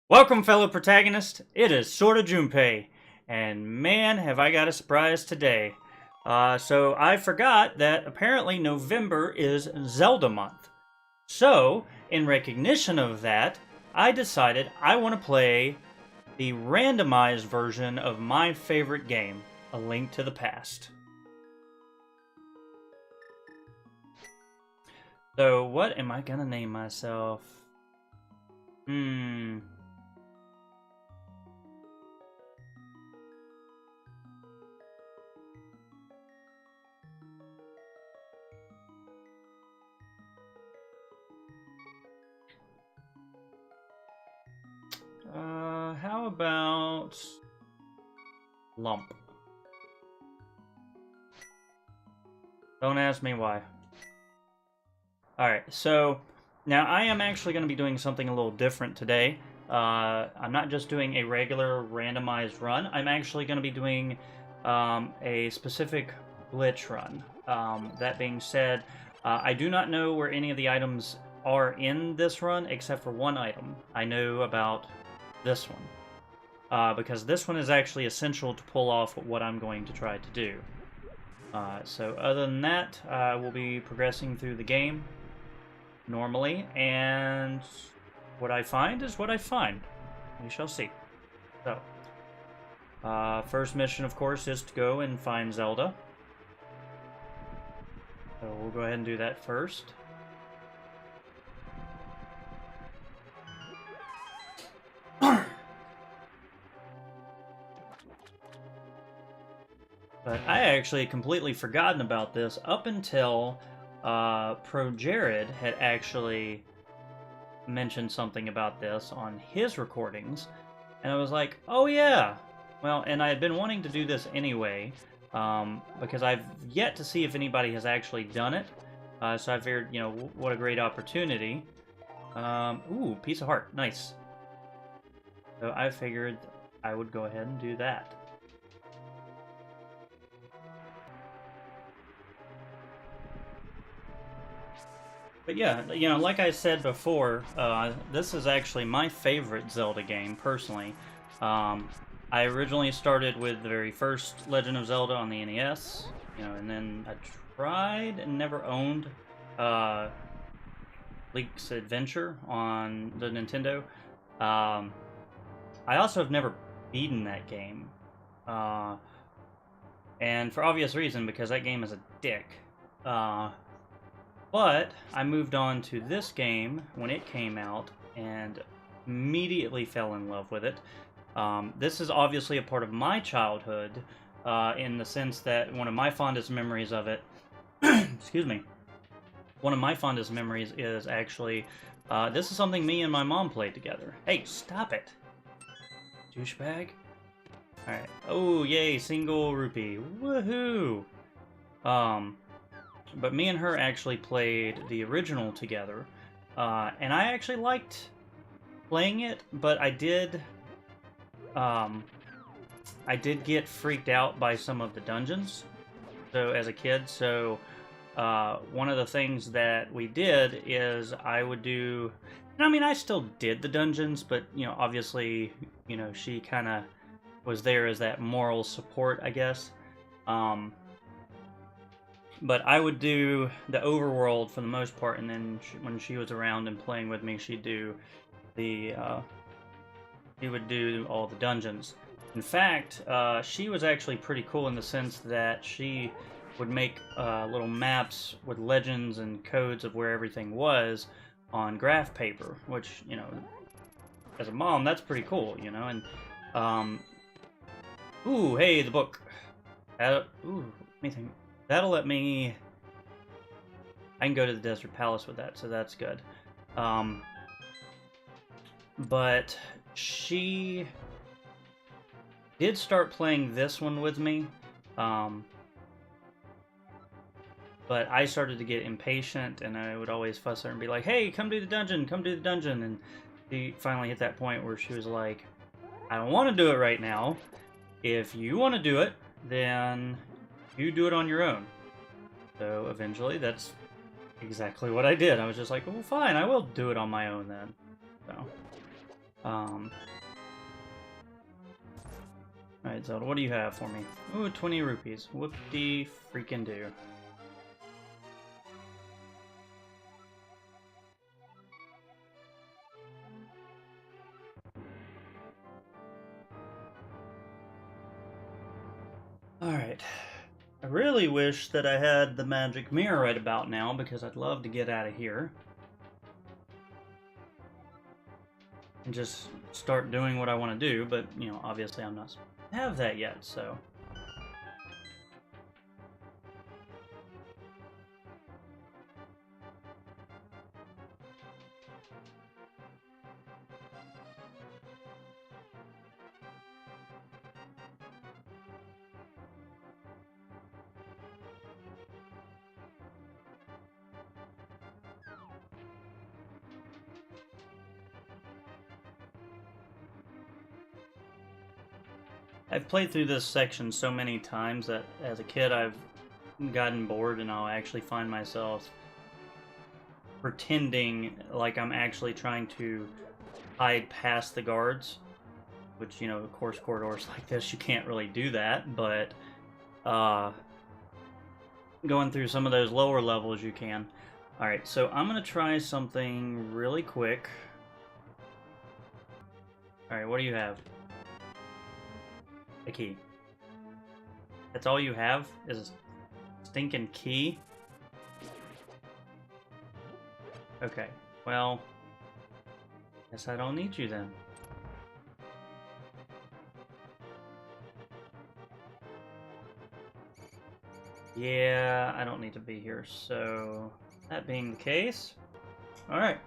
Welcome, fellow protagonists. It is SortaJunpei, and man, have I got a surprise today. So I forgot that apparently November is Zelda month. So, in recognition of that, I decided I want to play the randomized version of my favorite game, A Link to the Past. So, what am I gonna name myself? How about Lump? Don't ask me why. Alright, so now I am actually going to be doing something a little different today. I'm not just doing a regular randomized run. I'm actually going to be doing a specific glitch run. That being said, I do not know where any of the items are in this run except for one item. I know about this one. Because this one is actually essential to pull off what I'm going to try to do. So other than that, we'll be progressing through the game normally, and what I find is what I find. We shall see. So, first mission, of course, is to go and find Zelda. So we'll go ahead and do that first. But I actually completely forgotten about this up until Pro Jared had actually mentioned something about this on his recordings, and I was like, oh yeah! Well, and I had been wanting to do this anyway, because I've yet to see if anybody has actually done it, so I figured, you know, what a great opportunity. Ooh, piece of heart, nice. So I figured I would go ahead and do that. But yeah, you know, like I said before, this is actually my favorite Zelda game, personally. I originally started with the very first Legend of Zelda on the NES, you know, and then I tried and never owned Link's Adventure on the Nintendo. I also have never beaten that game. And for obvious reason, because that game is a dick. But I moved on to this game when it came out and immediately fell in love with it. This is obviously a part of my childhood, in the sense that one of my fondest memories of it, excuse me, one of my fondest memories is actually, this is something me and my mom played together. Hey, stop it! Douchebag. Alright. Oh, yay, single rupee. Woohoo! But me and her actually played the original together, and I actually liked playing it, but I did get freaked out by some of the dungeons, so as a kid, so one of the things that we did is I would do, and I mean, I still did the dungeons, but, you know, obviously, you know, she kind of was there as that moral support, I guess. But I would do the overworld for the most part, and then when she was around and playing with me, she'd do the, she would do all the dungeons. In fact, she was actually pretty cool in the sense that she would make little maps with legends and codes of where everything was on graph paper, which, you know, as a mom, that's pretty cool, you know, and, ooh, hey, the book. Ooh, let me think. That'll let me... I can go to the Desert Palace with that, so that's good. But she did start playing this one with me. But I started to get impatient, and I would always fuss her and be like, hey, come do the dungeon, come do the dungeon. And she finally hit that point where she was like, I don't want to do it right now. If you want to do it, then you do it on your own. So eventually that's exactly what I did. I was just like, well, fine, I will do it on my own then. So Alright, Zelda, what do you have for me? Ooh, 20 rupees. Whoop-de freaking do. Alright. I really wish that I had the magic mirror right about now, because I'd love to get out of here. And just start doing what I want to do, but, you know, obviously I'm not supposed to have that yet, so... I've played through this section so many times that as a kid I've gotten bored and I'll actually find myself pretending like I'm actually trying to hide past the guards, which, you know, of course, corridors like this you can't really do that, but going through some of those lower levels you can. Alright, so I'm gonna try something really quick. Alright, what do you have? A key. That's all you have is a stinking key? Okay, well, guess I don't need you then. Yeah, I don't need to be here, so that being the case, alright.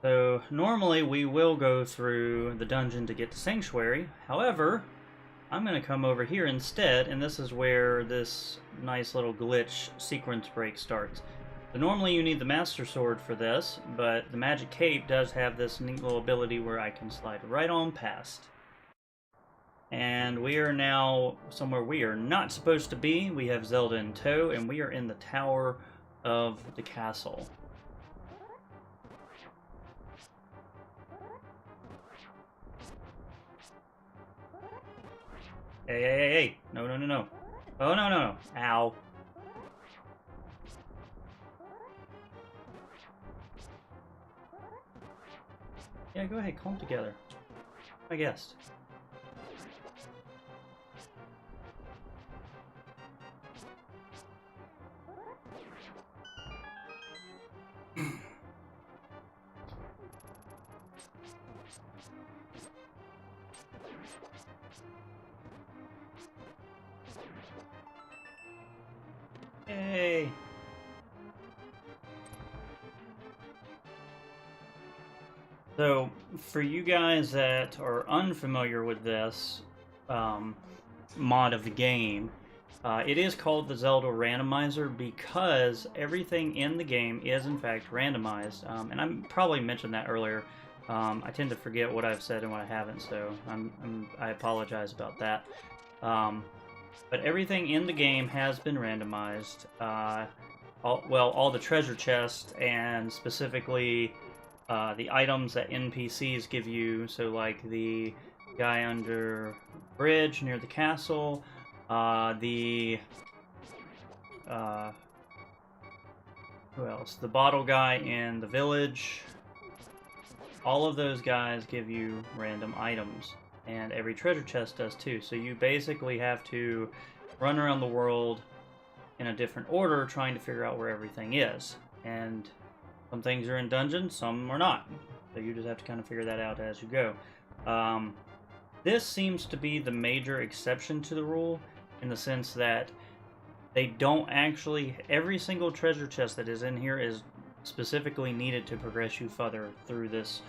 So, normally we will go through the dungeon to get to Sanctuary. However, I'm going to come over here instead, and this is where this nice little glitch sequence break starts. So normally you need the Master Sword for this, but the Magic Cape does have this neat little ability where I can slide right on past. And we are now somewhere we are not supposed to be. We have Zelda in tow, and we are in the tower of the castle. Hey, hey, hey, hey! No, no, no, no. Oh, no, no, no. Ow. Yeah, go ahead, calm together. My guest. Yay! So, for you guys that are unfamiliar with this mod of the game, it is called the Zelda Randomizer because everything in the game is in fact randomized. And I probably mentioned that earlier. I tend to forget what I've said and what I haven't, so I apologize about that. But everything in the game has been randomized. All the treasure chests, and specifically the items that NPCs give you, so like the guy under bridge near the castle, who else? The bottle guy in the village. All of those guys give you random items, and every treasure chest does too. So you basically have to run around the world in a different order trying to figure out where everything is. And some things are in dungeons, some are not. So you just have to kind of figure that out as you go. This seems to be the major exception to the rule, in the sense that they don't actually... Every single treasure chest that is in here is specifically needed to progress you further through this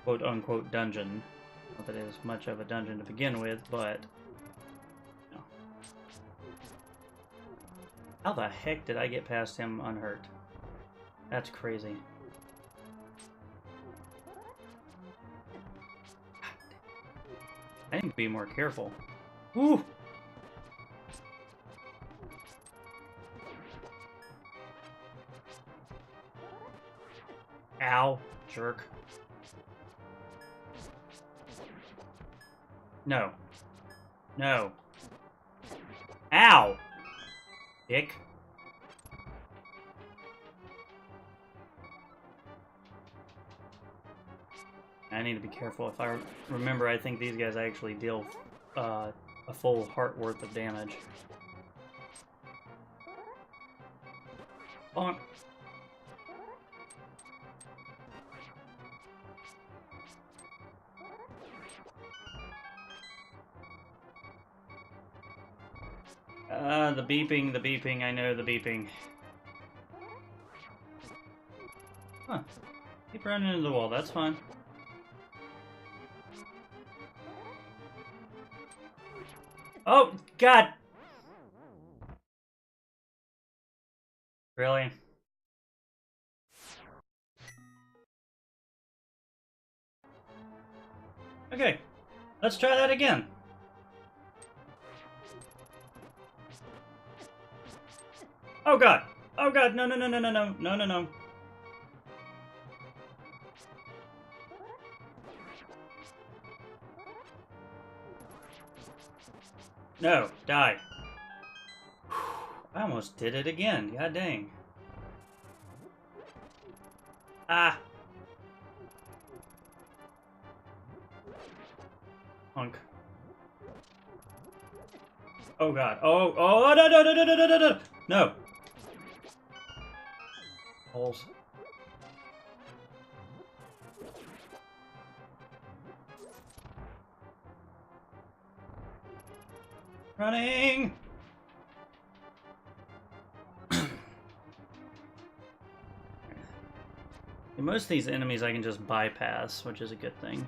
quote-unquote dungeon. Not that it is much of a dungeon to begin with, but... You know. How the heck did I get past him unhurt? That's crazy. I need to be more careful. Woo! Ow, jerk. No. No. Ow! Dick. I need to be careful. If I remember, I think these guys actually deal a full heart worth of damage. Bonk. The beeping, I know the beeping. Huh. Keep running into the wall, that's fine. Oh, God! Really? Okay, let's try that again. Oh God! Oh God! No! No! No! No! No! No! No! No! No! No! Die! I almost did it again. God dang! Ah! Punk. Oh God! Oh! Oh! No! No! No! No! No! No! No! No! Holes. Running! Most of these enemies I can just bypass, which is a good thing.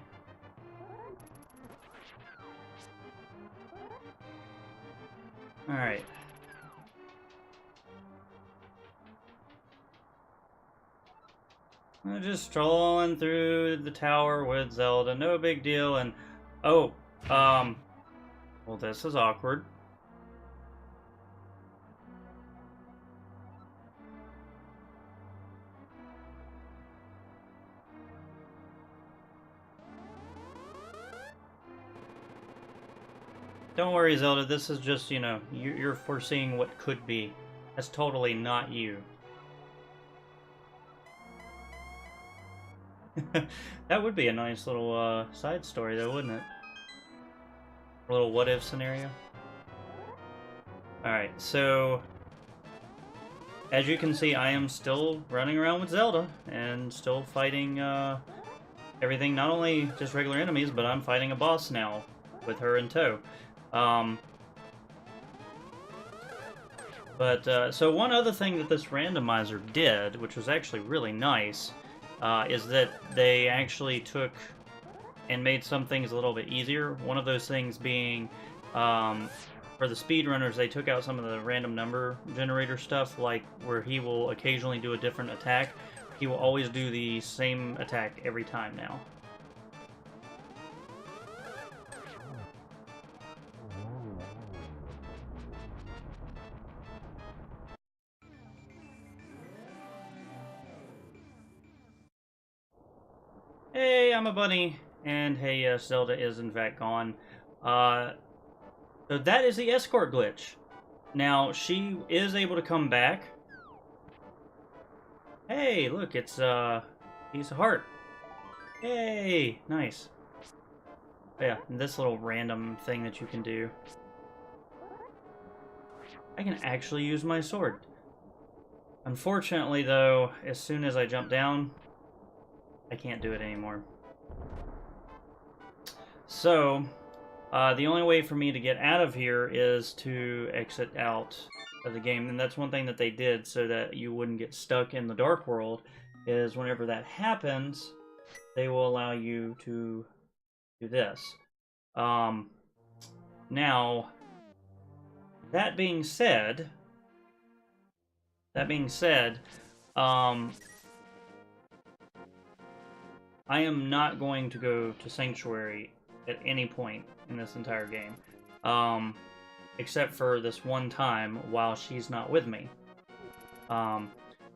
Alright. I'm just strolling through the tower with Zelda, no big deal, and... Oh, well, this is awkward. Don't worry, Zelda, this is just, you know, you're foreseeing what could be. That's totally not you. That would be a nice little, side story, though, wouldn't it? A little what-if scenario. Alright, so... As you can see, I am still running around with Zelda, and still fighting, everything, not only just regular enemies, but I'm fighting a boss now, with her in tow. So one other thing that this randomizer did, which was actually really nice, is that they actually took and made some things a little bit easier. One of those things being, for the speedrunners, they took out some of the random number generator stuff, like where he will occasionally do a different attack. He will always do the same attack every time now. Hey, I'm a bunny, and hey, yes, Zelda is in fact gone. So that is the escort glitch. Now, she is able to come back. Hey, look, it's a piece of heart. Hey, nice. Yeah, and this little random thing that you can do. I can actually use my sword. Unfortunately, though, as soon as I jump down, I can't do it anymore. So, the only way for me to get out of here is to exit out of the game. And that's one thing that they did so that you wouldn't get stuck in the dark world, is whenever that happens, they will allow you to do this. Now, that being said, I am not going to go to Sanctuary at any point in this entire game. Except for this one time while she's not with me.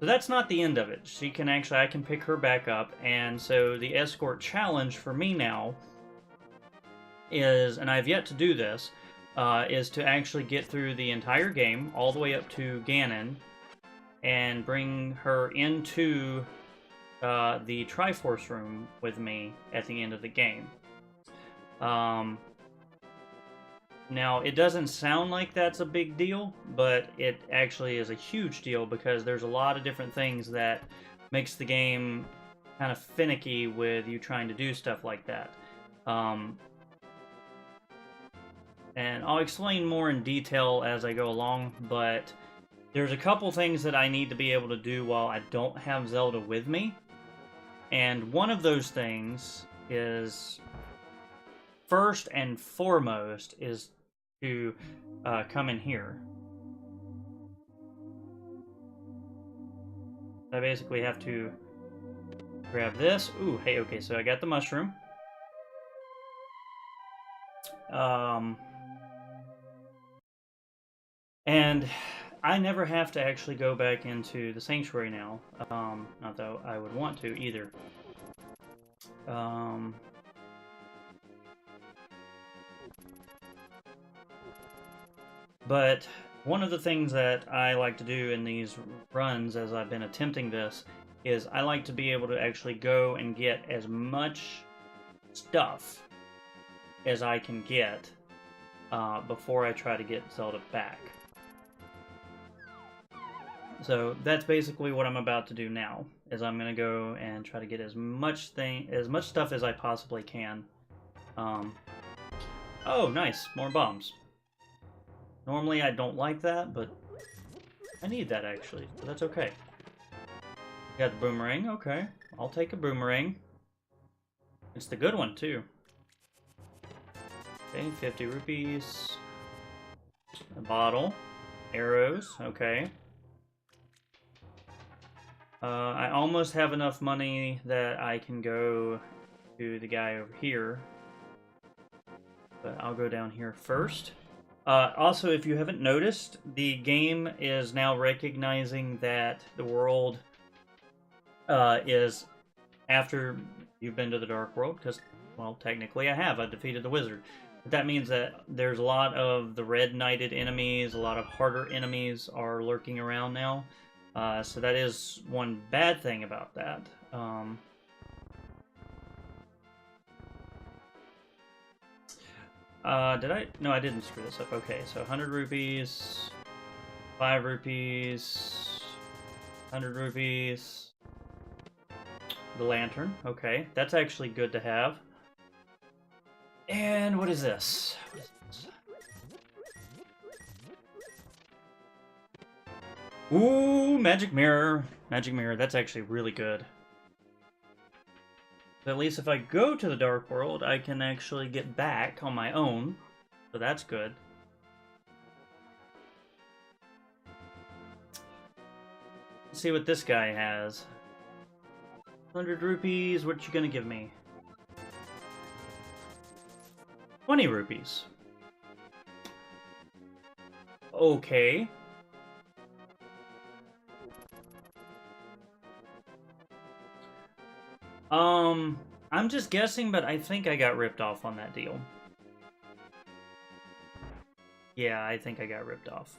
So that's not the end of it. She can actually, I can pick her back up, and so the escort challenge for me now is, and I've yet to do this, is to actually get through the entire game, all the way up to Ganon, and bring her into the Triforce room with me at the end of the game. Now, it doesn't sound like that's a big deal, but it actually is a huge deal because there's a lot of different things that makes the game kind of finicky with you trying to do stuff like that. And I'll explain more in detail as I go along, but there's a couple things that I need to be able to do while I don't have Zelda with me. And one of those things is, first and foremost, is to come in here. I basically have to grab this. Ooh, hey, okay, so I got the mushroom. And I never have to actually go back into the sanctuary now. Not that I would want to either. But one of the things that I like to do in these runs, as I've been attempting this, is I like to be able to actually go and get as much stuff as I can get before I try to get Zelda back. So that's basically what I'm about to do now, is I'm going to go and try to get as much stuff as I possibly can. Oh, nice, more bombs. Normally I don't like that, but I need that actually, so that's okay. Got the boomerang, okay. I'll take a boomerang. It's the good one, too. Okay, 50 rupees. A bottle. Arrows, okay. I almost have enough money that I can go to the guy over here. But I'll go down here first. Also, if you haven't noticed, the game is now recognizing that the world is after you've been to the Dark World, because, well, technically I have. I defeated the wizard. But that means that there's a lot of the red knighted enemies, a lot of harder enemies are lurking around now. So that is one bad thing about that. Did I? No, I didn't screw this up. Okay, so 100 rupees, 5 rupees, 100 rupees. The lantern. Okay, that's actually good to have. And what is this? What is this? Ooh, magic mirror. Magic mirror, that's actually really good. But at least if I go to the Dark World, I can actually get back on my own. So that's good. Let's see what this guy has. 100 rupees, what you gonna give me? 20 rupees. Okay. I'm just guessing, but I think I got ripped off on that deal. Yeah, I think I got ripped off.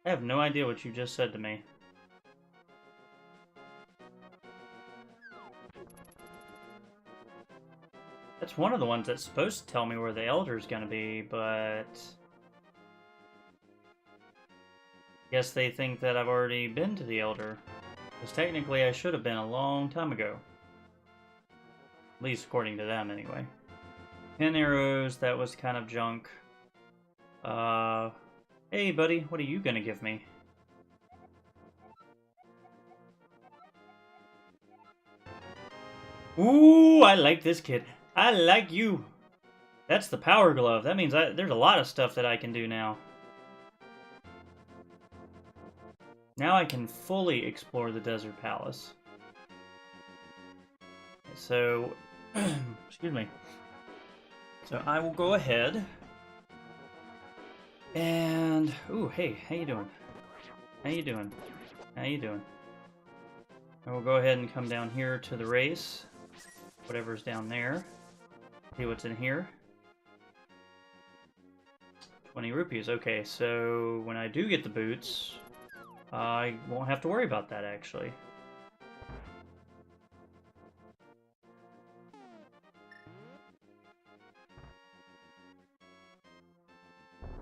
I have no idea what you just said to me. That's one of the ones that's supposed to tell me where the Elder's gonna be, but... guess they think that I've already been to the Elder. Because technically I should have been a long time ago. At least according to them, anyway. 10 arrows, that was kind of junk. Hey buddy, what are you gonna give me? Ooh, I like this kid. I like you. That's the power glove. That means there's a lot of stuff that I can do now. Now I can fully explore the Desert Palace. So, excuse me. So I will go ahead and... Ooh, hey, how you doing? How you doing? How you doing? I will go ahead and come down here to the race. Whatever's down there. See what's in here. 20 rupees. Okay, so when I do get the boots, I won't have to worry about that, actually.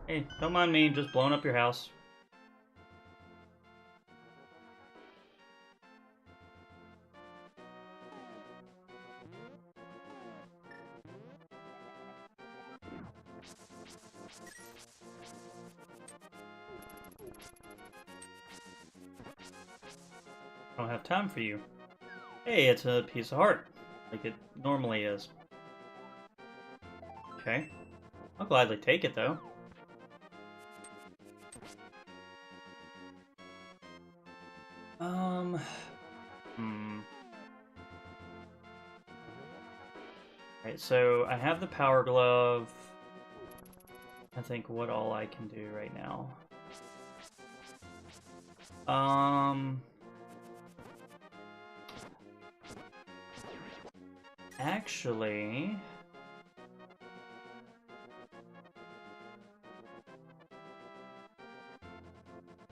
Hey, don't mind me, just blowing up your house. I don't have time for you. Hey, it's a piece of heart, like it normally is. Okay. I'll gladly take it, though. Alright, so I have the power glove. I think what all I can do right now. Actually...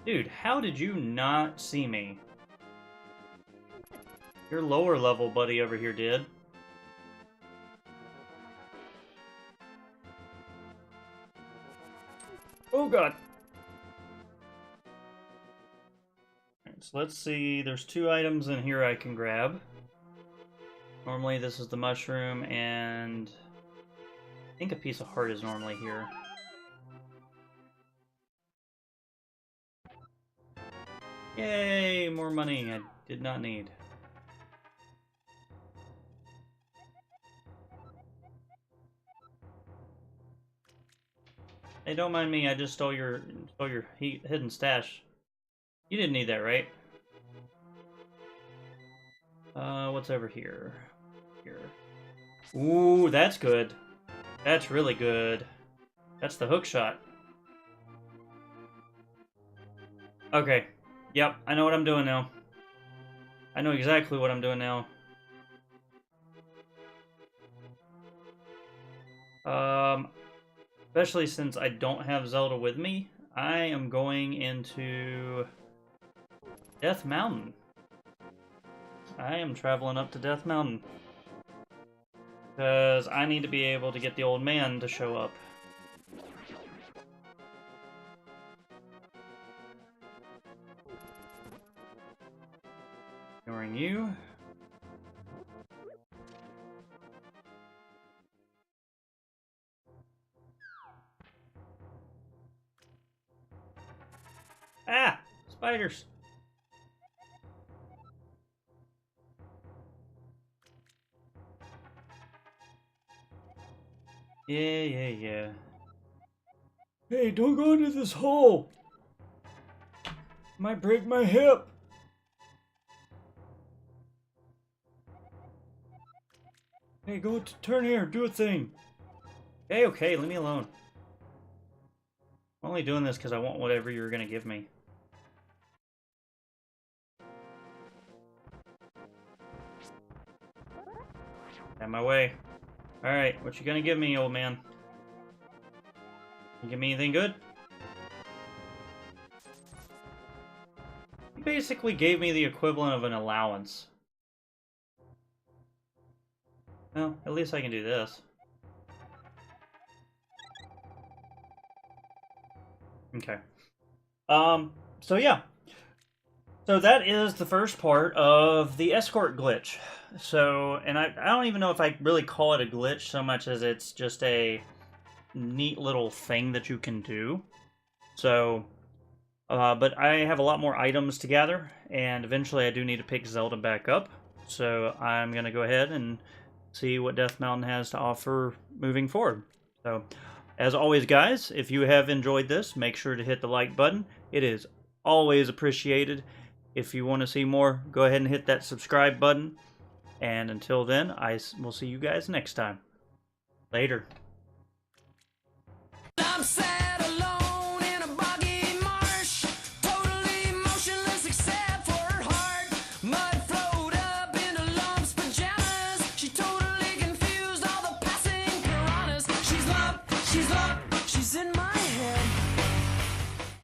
Dude, how did you not see me? Your lower level buddy over here did. Oh god! Alright, so let's see. There's 2 items in here I can grab. Normally this is the mushroom, and I think a piece of heart is normally here. Yay! More money I did not need. Hey, don't mind me. I just stole your hidden stash. You didn't need that, right? What's over here? Here. Ooh, that's good. That's really good. That's the hook shot. Okay. Yep, I know what I'm doing now. I know exactly what I'm doing now. Especially since I don't have Zelda with me, I am going into Death Mountain. I am traveling up to Death Mountain. Because I need to be able to get the old man to show up. Ignoring you. Ah! Spiders! Yeah. Hey, don't go into this hole! Might break my hip! Hey, go turn here, do a thing! Okay, leave me alone. I'm only doing this because I want whatever you're gonna give me. Out my way. Alright, what you gonna give me, old man? You give me anything good? You basically gave me the equivalent of an allowance. Well, at least I can do this. Okay. So yeah. So that is the first part of the escort glitch. So, and I don't even know if I really call it a glitch so much as it's just a neat little thing that you can do. So, but I have a lot more items to gather, and eventually I do need to pick Zelda back up. So I'm going to go ahead and see what Death Mountain has to offer moving forward. So, as always, guys, if you have enjoyed this, make sure to hit the like button. It is always appreciated. If you want to see more, go ahead and hit that subscribe button. And until then, I will see you guys next time. Later. I'm sad.